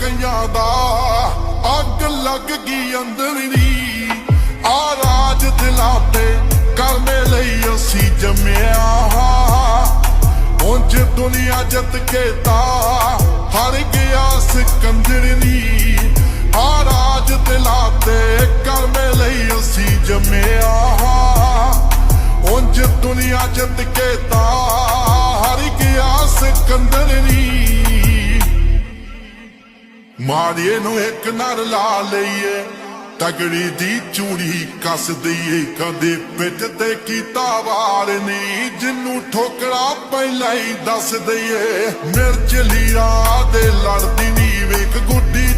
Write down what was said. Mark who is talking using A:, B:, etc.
A: ਕਈਆਂ ਦਾ ਅੱਗ ਲੱਗ ਗਈ ਅੰਦਰ ਨੀ। ਆ ਰਾਜ ਦਿਲਾਂ ਤੇ ਕਰਨੇ ਲਈ ਅਸੀਂ ਜੰਮਿਆ। ਉਂਝ ਦੁਨੀਆ ਜਿੱਤ ਕੇ ਤਾਂ ਹਾਰ ਗਿਆ ਸਿਕੰਦਰ ਨੀ। ਆ ਰਾਜ ਦਿਲਾਂ ਤੇ ਕਰਨੇ ਲਈ ਅਸੀਂ ਜੰਮਿਆ। ਉਂਝ ਦੁਨੀਆ ਜਿੱਤ ਕੇ ਤਾਂ ਹਾਰ ਗਿਆ ਸਿਕੰਦਰ ਨੀ। ਮਾਰੀਏ ਨੂੰ ਇੱਕ ਨਾਲ ਲਾ ਲਈਏ, ਤਗੜੀ ਦੀ ਚੂੜੀ ਕੱਸ ਦਈਏ। ਕਦੇ ਪਿੱਠ ਤੇ ਕੀਤਾ ਵਾਰ ਨੀ, ਜਿਹਨੂੰ ਠੋਕਰਾ ਪਹਿਲਾਂ ਹੀ ਦੱਸ ਦਈਏ। ਮਿਰਚ ਲੀਰਾ ਦੇ ਲੜਦੀ ਨੀ, ਵੇਖ ਗੁੱਡੀ